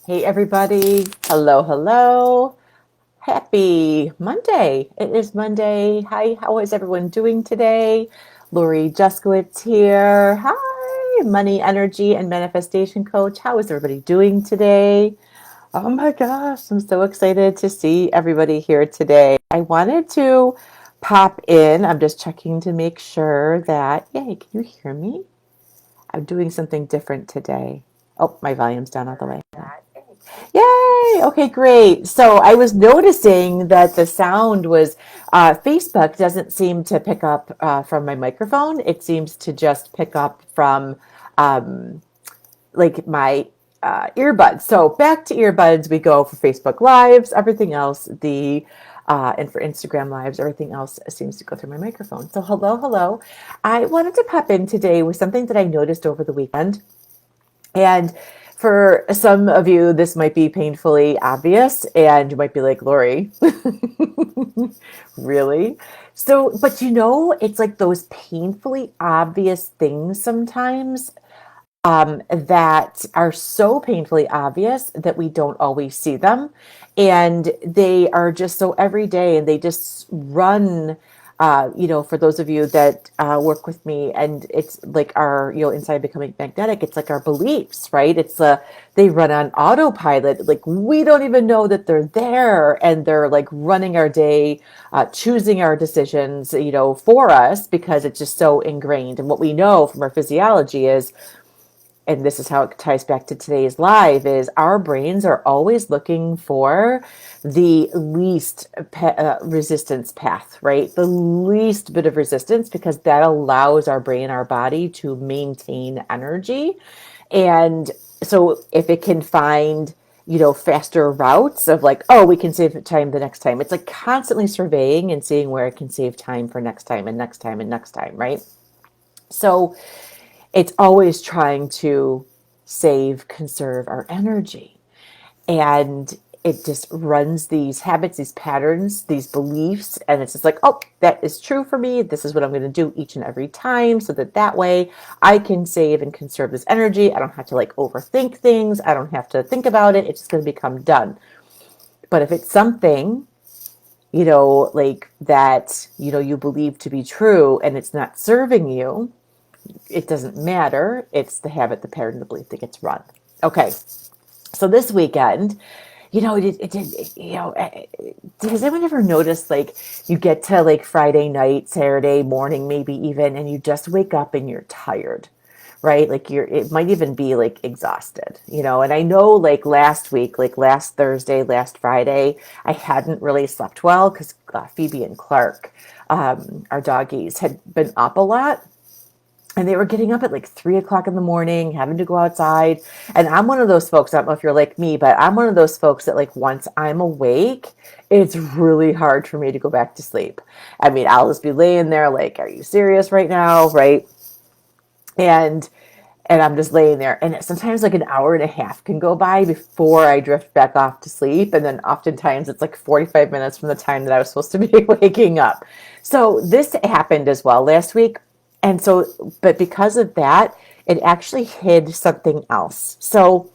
Hey, everybody. Hello, hello. Happy Monday. It is Monday. Hi, how is everyone doing today? Lori Juskowitz here. Hi, money, energy, and manifestation coach. How is everybody doing today? Oh my gosh, I'm so excited to see everybody here today. I wanted to pop in. I'm just checking to make sure that, yay, can you hear me? I'm doing something different today. Oh, my volume's down all the way. Yay! Okay, great. So I was noticing that the sound was, Facebook doesn't seem to pick up from my microphone. It seems to just pick up from um, like my earbuds. So back to earbuds we go for Facebook Lives. Everything else, and for Instagram Lives, everything else seems to go through my microphone. So hello, hello. I wanted to pop in today with something that I noticed over the weekend. And for some of you, this might be painfully obvious, and you might be like, Lori, really? So, but it's like those painfully obvious things sometimes that are so painfully obvious that we don't always see them. And they are just so everyday and they just run. For those of you that work with me, and it's like our, inside becoming magnetic, it's like our beliefs, right? They run on autopilot. Like we don't even know that they're there, and they're like running our day, choosing our decisions, for us because it's just so ingrained. And what we know from our physiology is, and this is how it ties back to today's live, is our brains are always looking for the least resistance path, right? The least bit of resistance, because that allows our brain, our body, to maintain energy. And so if it can find, faster routes of like, oh, we can save time the next time, it's like constantly surveying and seeing where it can save time for next time and next time and next time, right? So it's always trying to save, conserve our energy. And it just runs these habits, these patterns, these beliefs. And it's just like, oh, that is true for me. This is what I'm going to do each and every time, so that way I can save and conserve this energy. I don't have to like overthink things. I don't have to think about it. It's just going to become done. But if it's something, like that, you believe to be true and it's not serving you, it doesn't matter. It's the habit, the pattern, the belief that gets run. Okay. So this weekend, has anyone ever noticed, like, you get to like Friday night, Saturday morning, maybe even, and you just wake up and you're tired, right? Like it might even be like exhausted, and I know like last week, like last Thursday, last Friday, I hadn't really slept well because Phoebe and Clark, our doggies, had been up a lot, and they were getting up at like 3 o'clock in the morning, having to go outside. And I'm one of those folks, I don't know if you're like me, but I'm one of those folks that like once I'm awake, it's really hard for me to go back to sleep. I mean, I'll just be laying there like, are you serious right now? Right. And I'm just laying there. And sometimes like an hour and a half can go by before I drift back off to sleep. And then oftentimes it's like 45 minutes from the time that I was supposed to be waking up. So this happened as well last week. And so, but because of that, it actually hid something else. So,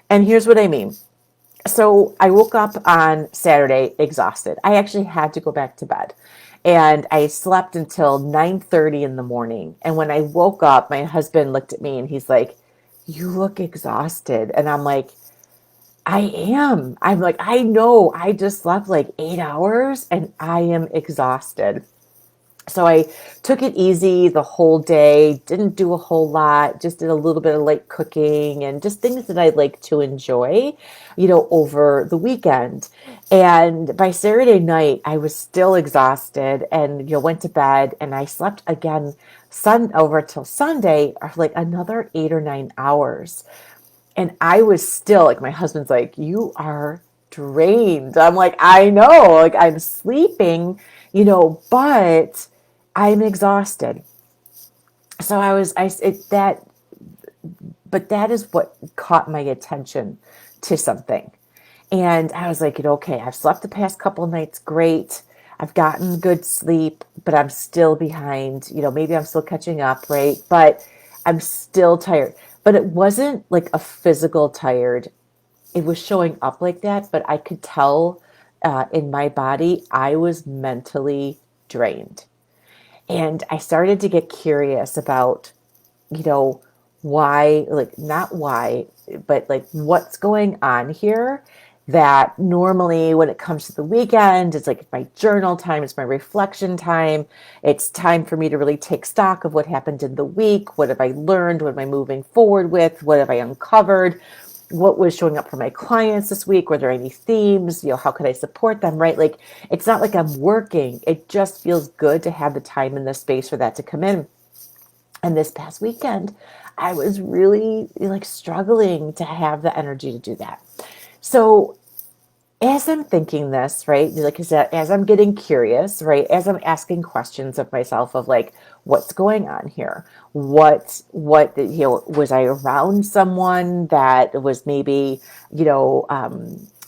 and here's what I mean. So I woke up on Saturday exhausted. I actually had to go back to bed. And I slept until 9:30 in the morning. And when I woke up, my husband looked at me and he's like, "You look exhausted." And I'm like, "I am." I'm like, "I know. I just slept like 8 hours and I am exhausted." So I took it easy the whole day, didn't do a whole lot, just did a little bit of light cooking and just things that I like to enjoy, over the weekend. And by Saturday night, I was still exhausted and, went to bed, and I slept again over till Sunday, like another 8 or 9 hours. And I was still like, my husband's like, "You are drained." I'm like, "I know, like I'm sleeping, but I'm exhausted." So I was, I, it, that, but that is what caught my attention to something. And I was like, okay, I've slept the past couple of nights great. I've gotten good sleep, but I'm still behind. Maybe I'm still catching up, right? But I'm still tired. But it wasn't like a physical tired. it was showing up like that, but I could tell in my body I was mentally drained. And I started to get curious about, you know, why, like, not why, but like what's going on here. That normally when it comes to the weekend, it's like my journal time, it's my reflection time. It's time for me to really take stock of what happened in the week. What have I learned? What am I moving forward with? What have I uncovered? What was showing up for my clients this week? Were there any themes? How could I support them? Right? Like, it's not like I'm working. It just feels good to have the time and the space for that to come in. And this past weekend, I was really like struggling to have the energy to do that. So as I'm thinking this, right, like I said, as I'm getting curious, right, as I'm asking questions of myself of like, what's going on here? Was I around someone that was maybe,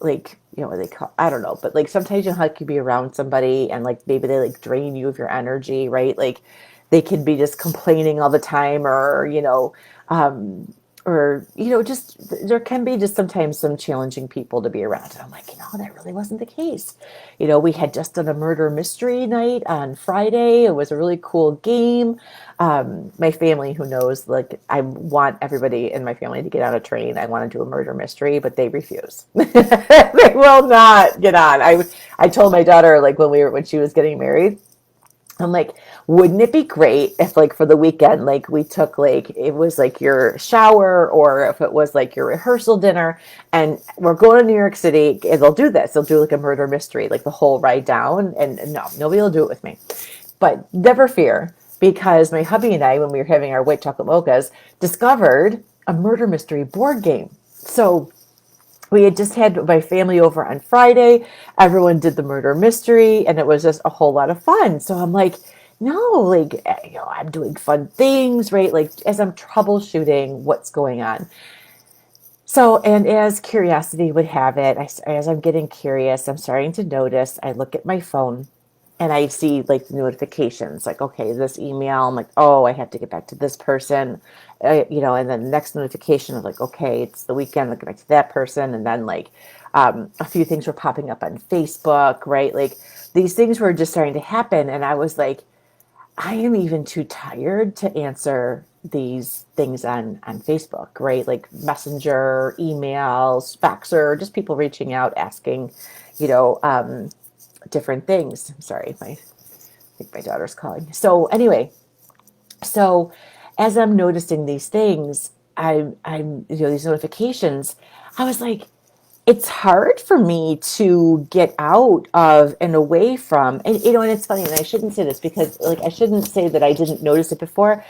like, they call, I don't know, but like sometimes you know how you could be around somebody and like maybe they like drain you of your energy, right? Like they could be just complaining all the time um, just there can be just sometimes some challenging people to be around. And I'm like, that really wasn't the case. We had just done a murder mystery night on Friday. It was a really cool game. My family, who knows, like, I want everybody in my family to get on a train. I want to do a murder mystery, but they refuse. They will not get on. I told my daughter, like, when she was getting married, I'm like, wouldn't it be great if like for the weekend, like we took like, it was like your shower or if it was like your rehearsal dinner and we're going to New York City and they'll do this. They'll do like a murder mystery, like the whole ride down. And no, nobody will do it with me. But never fear, because my hubby and I, when we were having our white chocolate mochas, discovered a murder mystery board game. So we had just had my family over on Friday. Everyone did the murder mystery, and it was just a whole lot of fun. So I'm like, no, like, I'm doing fun things, right? Like, as I'm troubleshooting what's going on. So, and as curiosity would have it, as I'm getting curious, I'm starting to notice, I look at my phone and I see like the notifications, like, okay, this email, I'm like, oh, I have to get back to this person, and then the next notification of like, okay, it's the weekend, I'll get back to that person. And then like a few things were popping up on Facebook, right? Like these things were just starting to happen. And I was like, I am even too tired to answer these things on Facebook, right? Like Messenger, emails, Faxer, just people reaching out, asking, you know, um, different things. I'm sorry, I think my daughter's calling. So anyway, so as I'm noticing these things, I'm these notifications, I was like, it's hard for me to get out of and away from, and it's funny, and I shouldn't say this because like I shouldn't say that I didn't notice it before.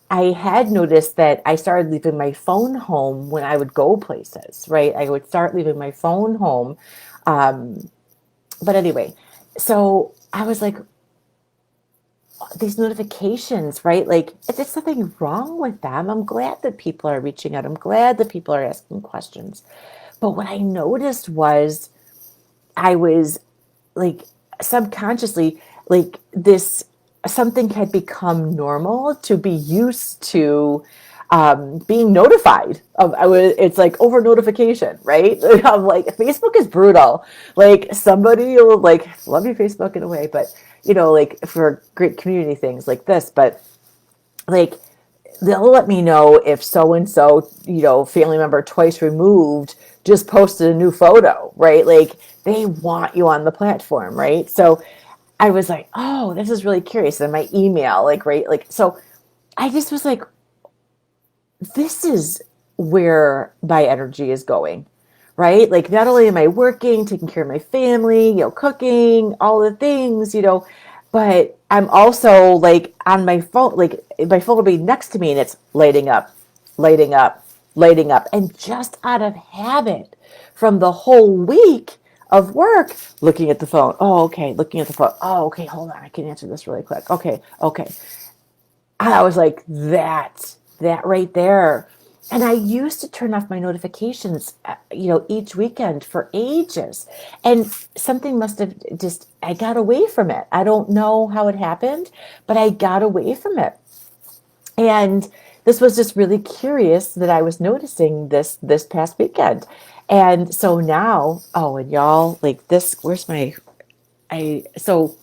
I had noticed that I started leaving my phone home when I would go places, right? I would start leaving my phone home. Um, but anyway, so I was like, these notifications, right? Like, there's nothing wrong with them. I'm glad that people are reaching out. I'm glad that people are asking questions. But what I noticed was I was like subconsciously, like, this something had become normal to be used to being notified of. It's like over notification, right? I'm like, Facebook is brutal. Like, somebody will like, love you Facebook in a way, but like for great community things like this, but like they'll let me know if so and so, family member twice removed just posted a new photo, right? Like, they want you on the platform, right? So I was like, oh, this is really curious. And my email, like, right, like, so I just was like, this is where my energy is going, right? Like, not only am I working, taking care of my family, cooking, all the things, but I'm also like on my phone, like my phone will be next to me and it's lighting up, lighting up, lighting up. And just out of habit from the whole week of work, looking at the phone. Oh, okay. Looking at the phone. Oh, okay. Hold on. I can answer this really quick. Okay. Okay. And I was like, that right there. And I used to turn off my notifications, each weekend for ages. And something must have just, I got away from it. I don't know how it happened, but I got away from it. And this was just really curious that I was noticing this past weekend. And so now, oh, and y'all, like this, where's my, so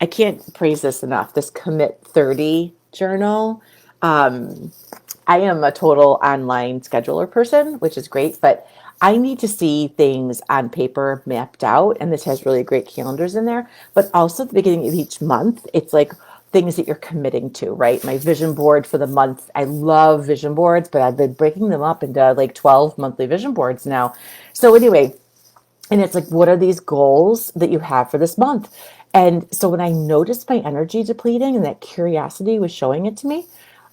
I can't praise this enough. This Commit 30 journal. I am a total online scheduler person, which is great, but I need to see things on paper mapped out. And this has really great calendars in there. But also at the beginning of each month, it's like things that you're committing to, right? My vision board for the month. I love vision boards, but I've been breaking them up into like 12 monthly vision boards now. So anyway, and it's like, what are these goals that you have for this month? And so when I noticed my energy depleting and that curiosity was showing it to me,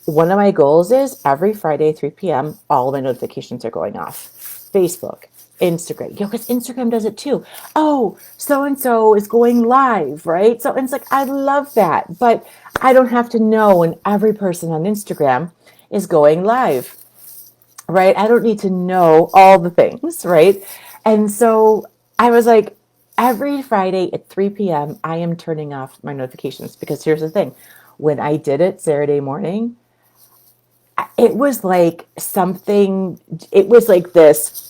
one of my goals is every Friday, 3 p.m., all of my notifications are going off. Facebook, Instagram, because Instagram does it too. Oh, so and so is going live, right? So and it's like, I love that, but I don't have to know when every person on Instagram is going live, right? I don't need to know all the things, right? And so I was like, every Friday at 3 p.m., I am turning off my notifications because here's the thing. When I did it Saturday morning, it was like something, it was like this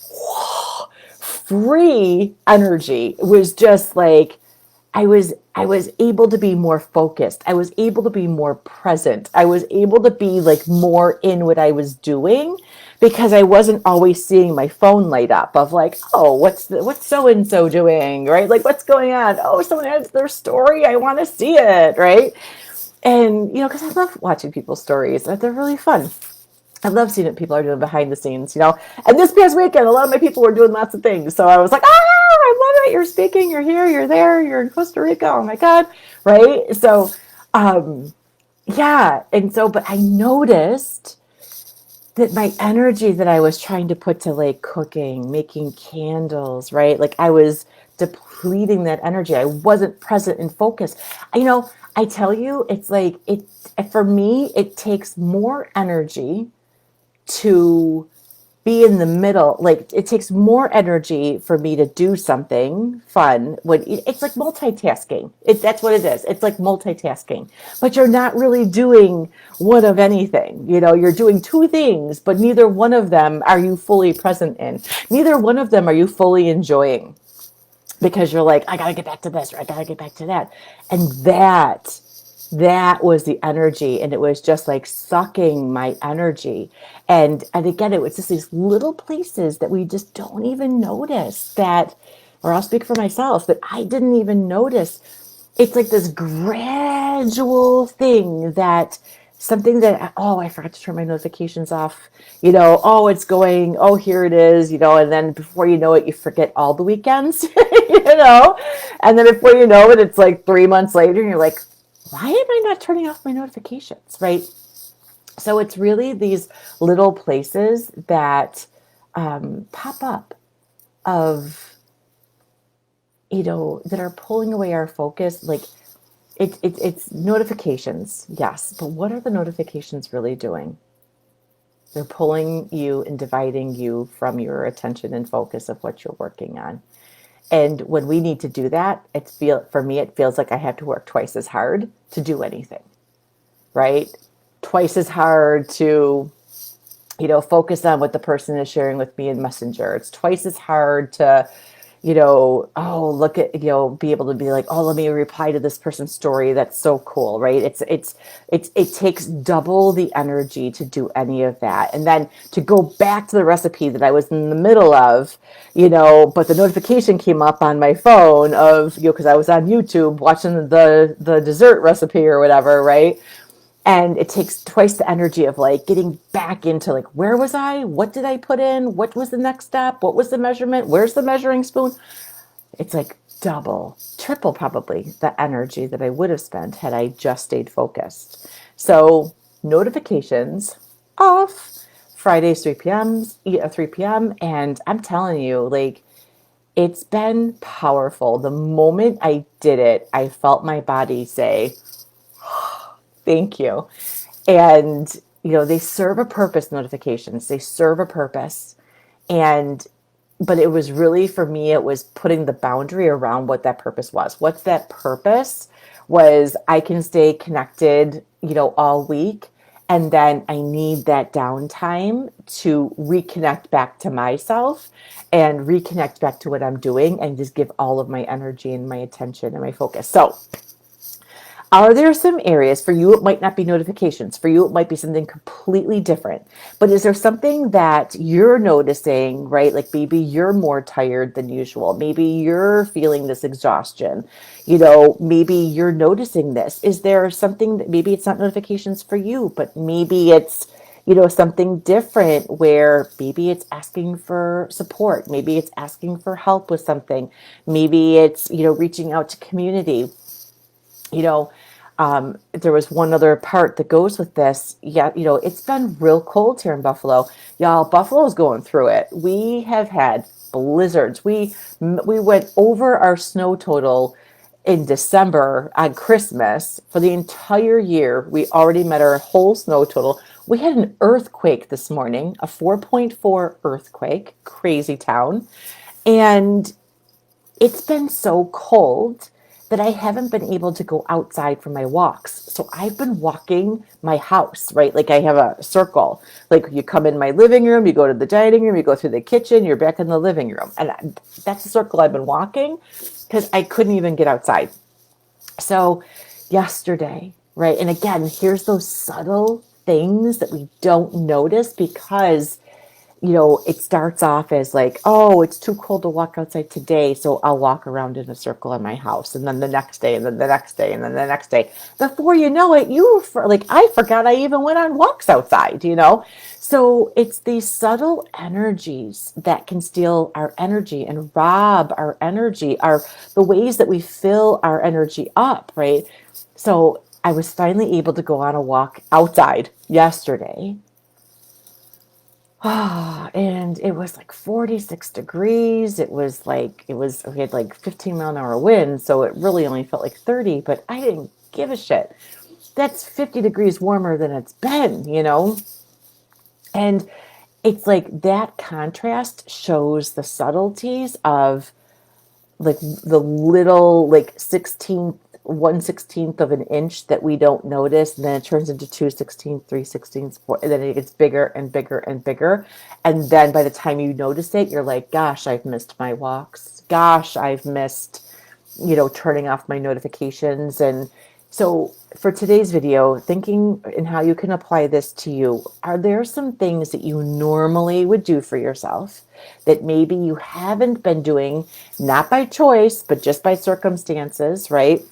free energy. It was just like, I was able to be more focused. I was able to be more present. I was able to be like more in what I was doing because I wasn't always seeing my phone light up of like, oh, what's so and so doing, right? Like what's going on? Oh, someone has their story. I want to see it, right? And because I love watching people's stories. They're really fun. I love seeing what people are doing behind the scenes. And this past weekend, a lot of my people were doing lots of things. So I was like, I love it. You're speaking, you're here, you're there, you're in Costa Rica. Oh my God. Right. So, yeah. And so, but I noticed that my energy that I was trying to put to like cooking, making candles, right? Like I was depleting that energy. I wasn't present and focused. I tell you, it's like for me, it takes more energy to be in the middle. Like it takes more energy for me to do something fun when it's like multitasking. That's what it is. It's like multitasking, but you're not really doing one of anything. You're doing two things, but neither one of them are you fully present in. Neither one of them are you fully enjoying because you're like, I gotta get back to this or I gotta get back to that. And that was the energy, and it was just like sucking my energy. And again, it was just these little places that we just don't even notice that, or I'll speak for myself, that I didn't even notice. It's like this gradual thing that something that, oh, I forgot to turn my notifications off, oh, it's going, oh, here it is, and then before you know it, you forget all the weekends, and then before you know it, it's like 3 months later, and you're like, why am I not turning off my notifications, right? So it's really these little places that pop up of, that are pulling away our focus. Like it's notifications, yes, but what are the notifications really doing? They're pulling you and dividing you from your attention and focus of what you're working on. And when we need to do that, for me, it feels like I have to work twice as hard to do anything, right? Twice as hard to, focus on what the person is sharing with me in Messenger. It's twice as hard to, oh, look at, be able to be like, oh, let me reply to this person's story. That's so cool, right? It takes double the energy to do any of that. And then to go back to the recipe that I was in the middle of, but the notification came up on my phone of, because I was on YouTube watching the dessert recipe or whatever, right? And it takes twice the energy of like getting back into like, where was I? What did I put in? What was the next step? What was the measurement? Where's the measuring spoon? It's like double, triple probably the energy that I would have spent had I just stayed focused. So notifications off, Fridays 3 p.m. And I'm telling you, like, it's been powerful. The moment I did it, I felt my body say, thank you. And, they serve a purpose, notifications. They serve a purpose. But it was really, for me, it was putting the boundary around what that purpose was. What's that purpose was I can stay connected, all week And then I need that downtime to reconnect back to myself and reconnect back to what I'm doing and just give all of my energy and my attention and my focus. So, are there some areas for you? It might not be notifications. For you, it might be something completely different. But is there something that you're noticing, right? Like maybe you're more tired than usual. Maybe you're feeling this exhaustion. Maybe you're noticing this. Is there something that maybe it's not notifications for you, but maybe it's, something different where maybe it's asking for support. Maybe it's asking for help with something. Maybe it's, reaching out to community. you know, there was one other part that goes with this. Yeah, it's been real cold here in Buffalo. Y'all, Buffalo's going through it. We have had blizzards. We went over our snow total in December on Christmas. For the entire year, we already met our whole snow total. We had an earthquake this morning, a 4.4 earthquake, crazy town. And it's been so cold that I haven't been able to go outside for my walks. So I've been walking my house, right? Like I have a circle. Like you come in my living room, you go to the dining room, you go through the kitchen, you're back in the living room. And that's the circle I've been walking because I couldn't even get outside. So yesterday, right? And again, here's those subtle things that we don't notice because it starts off as like, oh, it's too cold to walk outside today, so I'll walk around in a circle in my house. And then the next day, and then the next day, and then the next day. Before you know it, I forgot I even went on walks outside. So it's these subtle energies that can steal our energy and rob our energy, the ways that we fill our energy up, right? So I was finally able to go on a walk outside yesterday. And it was like 46 degrees. We had like 15-mile-an-hour wind, so it really only felt like 30, but I didn't give a shit. That's 50 degrees warmer than it's been. And it's like that contrast shows the subtleties of like the little like 1/16 of an inch that we don't notice, and then it turns into 2/16, 3/16, and then it gets bigger and bigger and bigger. And then by the time you notice it, you're like, gosh, I've missed my walks. Gosh, I've missed, turning off my notifications. And so for today's video, thinking and how you can apply this to you, are there some things that you normally would do for yourself that maybe you haven't been doing, not by choice, but just by circumstances, right?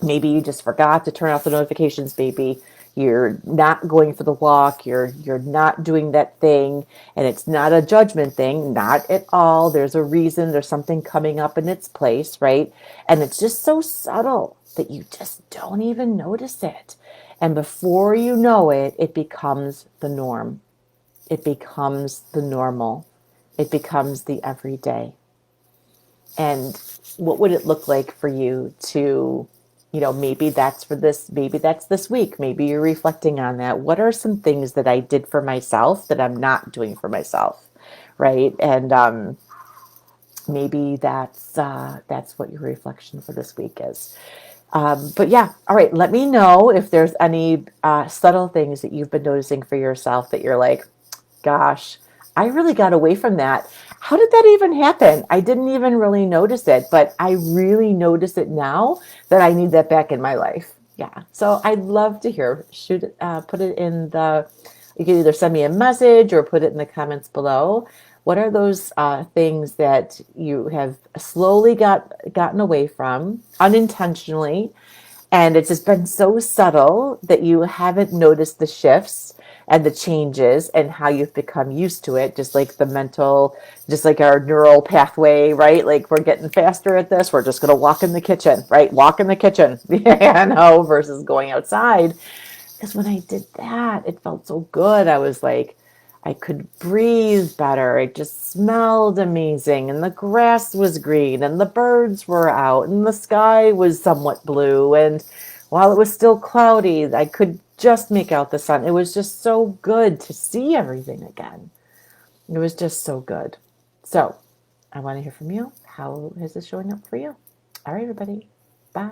Maybe you just forgot to turn off the notifications. Maybe you're not going for the walk. You're not doing that thing, and it's not a judgment thing, not at all. There's a reason. There's something coming up in its place, right? And it's just so subtle that you just don't even notice it. And before you know it, it becomes the norm. It becomes the normal. It becomes the everyday. And what would it look like for you to, maybe that's this week. Maybe you're reflecting on that. What are some things that I did for myself that I'm not doing for myself? Right. And maybe that's what your reflection for this week is. But yeah, all right. Let me know if there's any subtle things that you've been noticing for yourself that you're like, gosh, I really got away from that. How did that even happen? I didn't even really notice it, but I really notice it now that I need that back in my life. Yeah. So I'd love to hear. Put it in you can either send me a message or put it in the comments below. What are those things that you have slowly gotten away from unintentionally? And it's just been so subtle that you haven't noticed the shifts and the changes and how you've become used to it, just like just like our neural pathway, right? Like we're getting faster at this. We're just going to walk in the kitchen, right? Walk in the kitchen, versus going outside. Because when I did that, it felt so good. I was like, I could breathe better. It just smelled amazing. And the grass was green and the birds were out and the sky was somewhat blue. And while it was still cloudy, I could just make out the sun. It was just so good to see everything again. It was just so good. So I want to hear from you. How is this showing up for you? All right, everybody. Bye.